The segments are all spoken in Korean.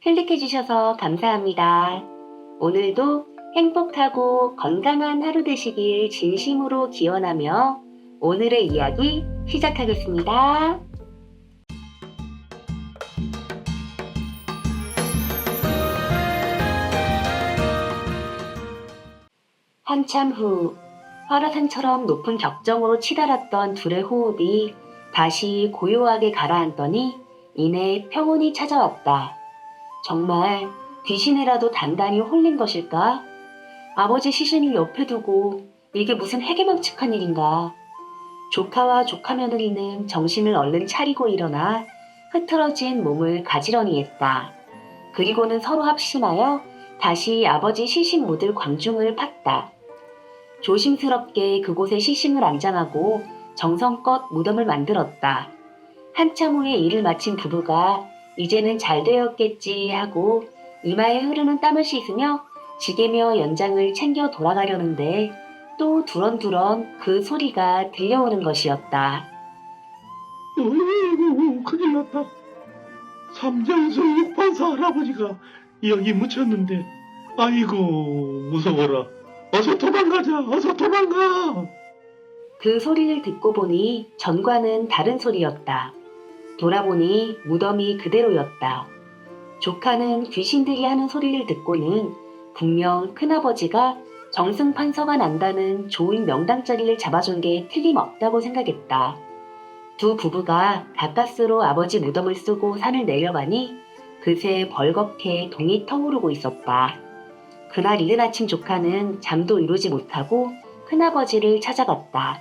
클릭해주셔서 감사합니다. 오늘도 행복하고 건강한 하루 되시길 진심으로 기원하며 오늘의 이야기 시작하겠습니다. 한참 후 설화산처럼 높은 격정으로 치달았던 둘의 호흡이 다시 고요하게 가라앉더니 이내 평온이 찾아왔다. 정말 귀신이라도 단단히 홀린 것일까? 아버지 시신을 옆에 두고 이게 무슨 해괴망측한 일인가? 조카와 조카며느리는 정신을 얼른 차리고 일어나 흐트러진 몸을 가지런히 했다. 그리고는 서로 합심하여 다시 아버지 시신 묻을 광중을 팠다. 조심스럽게 그곳에 시신을 안장하고 정성껏 무덤을 만들었다. 한참 후에 일을 마친 부부가 이제는 잘 되었겠지 하고 이마에 흐르는 땀을 씻으며 지게며 연장을 챙겨 돌아가려는데 또 두런두런 그 소리가 들려오는 것이었다. 어이구, 큰일 났다. 삼장수 육판사 할아버지가 여기 묻혔는데, 아이고, 무서워라. 어서 도망가자, 어서 도망가. 그 소리를 듣고 보니 전과는 다른 소리였다. 돌아보니 무덤이 그대로였다. 조카는 귀신들이 하는 소리를 듣고는 분명 큰아버지가 정승판서가 난다는 좋은 명당자리를 잡아준 게 틀림없다고 생각했다. 두 부부가 가까스로 아버지 무덤을 쓰고 산을 내려가니 그새 벌겋게 동이 터오르고 있었다. 그날 이른 아침 조카는 잠도 이루지 못하고 큰아버지를 찾아갔다.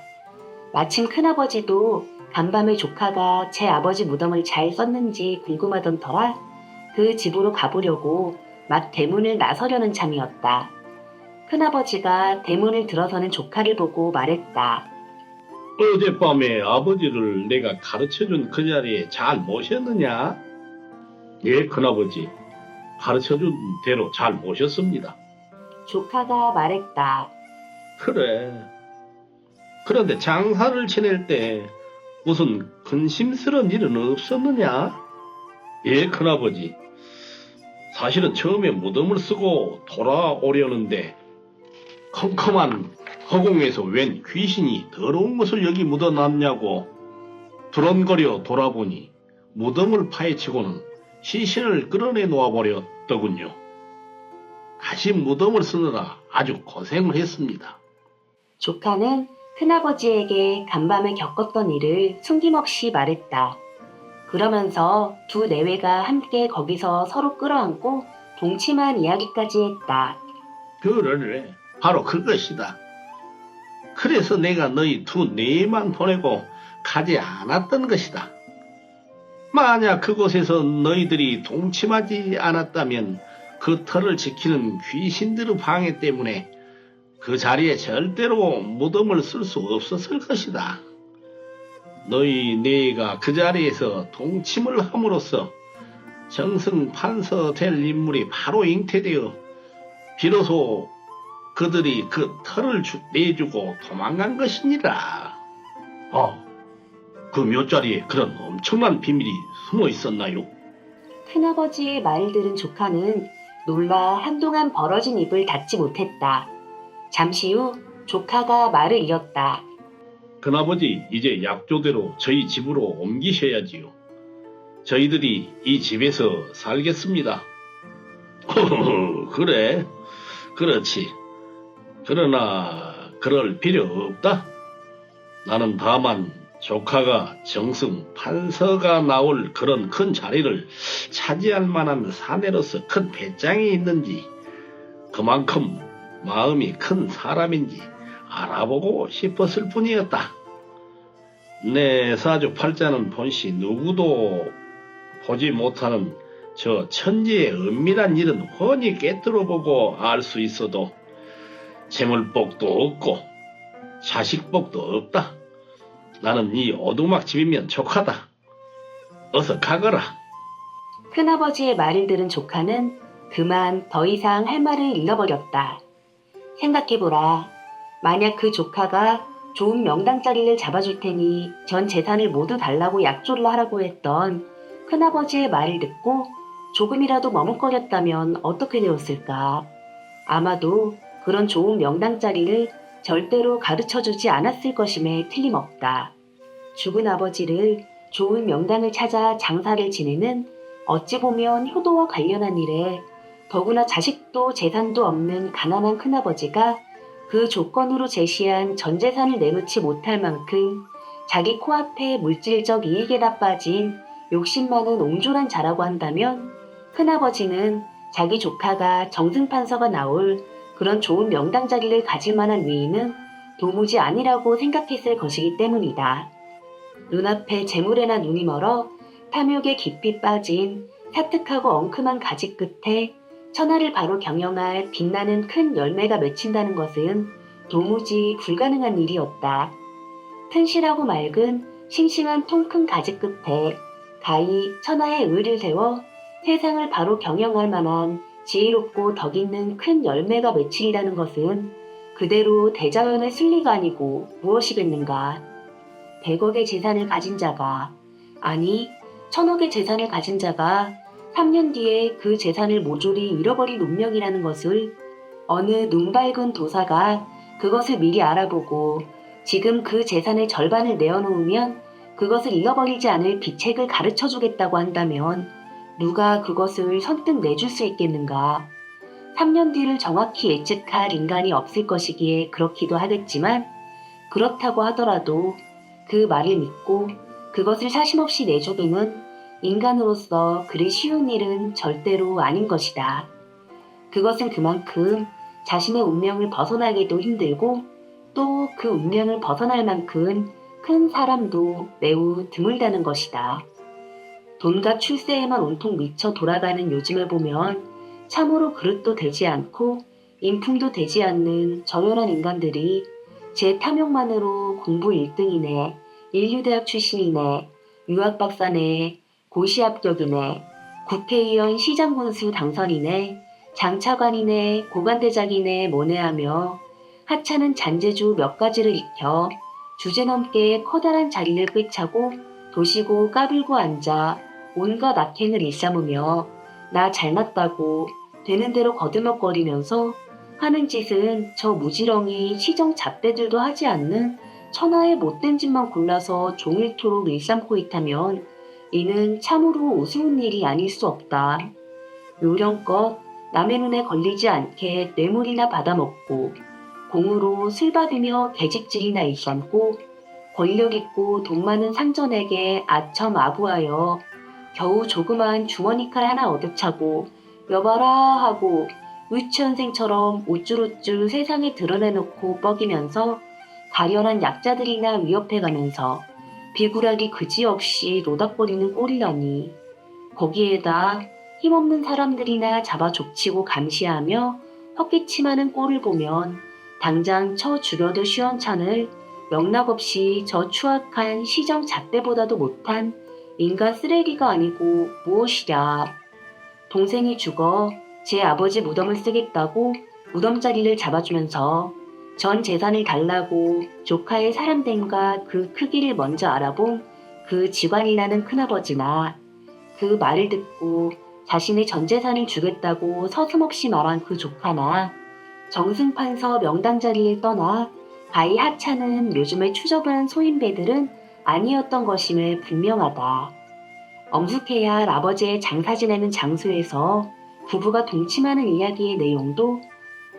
마침 큰아버지도 간밤에 조카가 제 아버지 무덤을 잘 썼는지 궁금하던 터라 그 집으로 가보려고 막 대문을 나서려는 참이었다. 큰아버지가 대문을 들어서는 조카를 보고 말했다. 어젯밤에 아버지를 내가 가르쳐준 그 자리에 잘 모셨느냐? 예, 큰아버지. 가르쳐준 대로 잘 모셨습니다. 조카가 말했다. 그래. 그런데 장사를 지낼 때 무슨 근심스러운 일은 없었느냐? 예, 큰아버지. 사실은 처음에 무덤을 쓰고 돌아오려는데 컴컴한 허공에서 웬 귀신이 더러운 것을 여기 묻어놨냐고 두런거려 돌아보니 무덤을 파헤치고는 시신을 끌어내 놓아버렸더군요. 다시 무덤을 쓰느라 아주 고생을 했습니다. 조카는 큰아버지에게 간밤에 겪었던 일을 숨김없이 말했다. 그러면서 두 내외가 함께 거기서 서로 끌어안고 동침한 이야기까지 했다. 그래, 바로 그것이다. 그래서 내가 너희 두 내외만 보내고 가지 않았던 것이다. 만약 그곳에서 너희들이 동침하지 않았다면 그 터를 지키는 귀신들의 방해 때문에 그 자리에 절대로 무덤을 쓸 수 없었을 것이다. 너희 네가 그 자리에서 동침을 함으로써 정승판서 될 인물이 바로 잉태되어 비로소 그들이 그 터를 내주고 도망간 것이니라. 그 묘자리에 그런 엄청난 비밀이 숨어 있었나요? 큰아버지의 말을 들은 조카는 놀라 한동안 벌어진 입을 닫지 못했다. 잠시 후 조카가 말을 이었다. 큰아버지, 이제 약조대로 저희 집으로 옮기셔야지요. 저희들이 이 집에서 살겠습니다. 그래, 그렇지. 그러나 그럴 필요 없다. 나는 다만 조카가 정승 판서가 나올 그런 큰 자리를 차지할 만한 사내로서 큰 배짱이 있는지 그만큼 마음이 큰 사람인지 알아보고 싶었을 뿐이었다. 내 사주팔자는 본시 누구도 보지 못하는 저 천지의 은밀한 일은 훤히 꿰뚫어보고 알 수 있어도 재물복도 없고 자식복도 없다. 나는 이 오두막집이면 족하다. 어서 가거라. 큰아버지의 말을 들은 조카는 그만 더 이상 할 말을 잃어버렸다. 생각해보라. 만약 그 조카가 좋은 명당자리를 잡아줄 테니 전 재산을 모두 달라고 약조를 하라고 했던 큰아버지의 말을 듣고 조금이라도 머뭇거렸다면 어떻게 되었을까? 아마도 그런 좋은 명당 자리를 절대로 가르쳐주지 않았을 것임에 틀림없다. 죽은 아버지를 좋은 명당을 찾아 장사를 지내는 어찌 보면 효도와 관련한 일에 더구나 자식도 재산도 없는 가난한 큰아버지가 그 조건으로 제시한 전 재산을 내놓지 못할 만큼 자기 코앞에 물질적 이익에다 빠진 욕심 많은 옹졸한 자라고 한다면 큰아버지는 자기 조카가 정승판서가 나올 그런 좋은 명당 자리를 가질 만한 위인은 도무지 아니라고 생각했을 것이기 때문이다. 눈앞에 재물에나 눈이 멀어 탐욕에 깊이 빠진 사특하고 엉큼한 가지 끝에 천하를 바로 경영할 빛나는 큰 열매가 맺힌다는 것은 도무지 불가능한 일이었다. 튼실하고 맑은 싱싱한 통 큰 가지 끝에 가히 천하의 의를 세워 세상을 바로 경영할 만한 지혜롭고 덕있는 큰 열매가 맺히리라는 것은 그대로 대자연의 순리가 아니고 무엇이겠는가. 100억의 재산을 가진 자가, 아니 1000억의 재산을 가진 자가 3년 뒤에 그 재산을 모조리 잃어버릴 운명이라는 것을 어느 눈밝은 도사가 그것을 미리 알아보고 지금 그 재산의 절반을 내어놓으면 그것을 잃어버리지 않을 비책을 가르쳐주겠다고 한다면 누가 그것을 선뜻 내줄 수 있겠는가. 3년 뒤를 정확히 예측할 인간이 없을 것이기에 그렇기도 하겠지만 그렇다고 하더라도 그 말을 믿고 그것을 사심없이 내주기는 인간으로서 그리 쉬운 일은 절대로 아닌 것이다. 그것은 그만큼 자신의 운명을 벗어나기도 힘들고 또 그 운명을 벗어날 만큼 큰 사람도 매우 드물다는 것이다. 돈과 출세에만 온통 미쳐 돌아가는 요즘을 보면 참으로 그릇도 되지 않고 인품도 되지 않는 저열한 인간들이 제 탐욕만으로 공부 1등이네, 인류대학 출신이네, 유학박사네, 고시 합격이네, 국회의원 시장군수 당선이네, 장차관이네, 고관대장이네 뭐네 하며 하찮은 잔재주 몇 가지를 익혀 주제넘게 커다란 자리를 꿰차고 도시고 까불고 앉아 온갖 악행을 일삼으며 나 잘났다고 되는 대로 거들먹거리면서 하는 짓은 저 무지렁이 시정 잡배들도 하지 않는 천하의 못된 짓만 골라서 종일토록 일삼고 있다면 이는 참으로 우스운 일이 아닐 수 없다. 요령껏 남의 눈에 걸리지 않게 뇌물이나 받아먹고 공으로 술 받으며 계집질이나 일삼고 권력 있고 돈 많은 상전에게 아첨아부하여 겨우 조그만 주머니칼 하나 얻어차고 여봐라 하고 유치원생처럼 우쭐우쭐 세상에 드러내놓고 뻐기면서 가련한 약자들이나 위협해가면서 비굴하기 그지없이 노닥거리는 꼴이라니. 거기에다 힘없는 사람들이나 잡아 족치고 감시하며 헛기침하는 꼴을 보면 당장 쳐 죽여도 시원찮을 명락없이 저 추악한 시정 잣대보다도 못한 인간 쓰레기가 아니고 무엇이랴. 동생이 죽어 제 아버지 무덤을 쓰겠다고 무덤자리를 잡아주면서 전 재산을 달라고 조카의 사람됨과 그 크기를 먼저 알아본 그 직관이라는 큰아버지나 그 말을 듣고 자신의 전 재산을 주겠다고 서슴없이 말한 그 조카나 정승판서 명당 자리를 떠나 가히 하찮은 요즘의 추접한 소인배들은 아니었던 것임을 분명하다. 엄숙해야 할 아버지의 장사 지내는 장소에서 부부가 동침하는 이야기의 내용도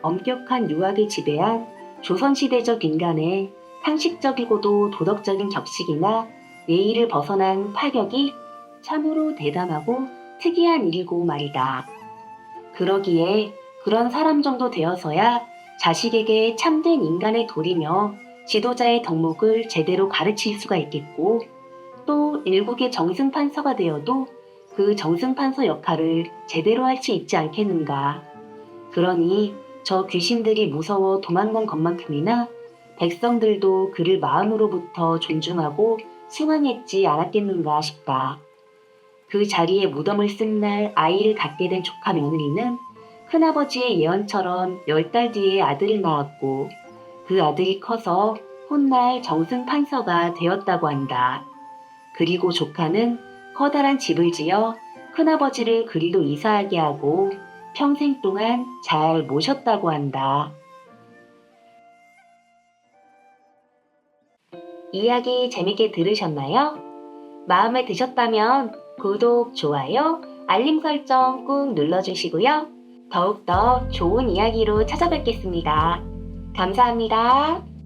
엄격한 유학을 지배한 조선시대적 인간의 상식적이고도 도덕적인 격식이나 예의를 벗어난 파격이 참으로 대담하고 특이한 일이고 말이다. 그러기에 그런 사람 정도 되어서야 자식에게 참된 인간의 도리며 지도자의 덕목을 제대로 가르칠 수가 있겠고 또 일국의 정승판서가 되어도 그 정승판서 역할을 제대로 할 수 있지 않겠는가. 그러니 저 귀신들이 무서워 도망간 것만큼이나 백성들도 그를 마음으로부터 존중하고 숭앙했지 않았겠는가 싶다. 그 자리에 무덤을 쓴 날 아이를 갖게 된 조카 며느리는 큰아버지의 예언처럼 10달 뒤에 아들을 낳았고 그 아들이 커서 훗날 정승판서가 되었다고 한다. 그리고 조카는 커다란 집을 지어 큰아버지를 그리로 이사하게 하고 평생 동안 잘 모셨다고 한다. 이야기 재밌게 들으셨나요? 마음에 드셨다면 구독, 좋아요, 알림 설정 꾹 눌러주시고요. 더욱더 좋은 이야기로 찾아뵙겠습니다. 감사합니다.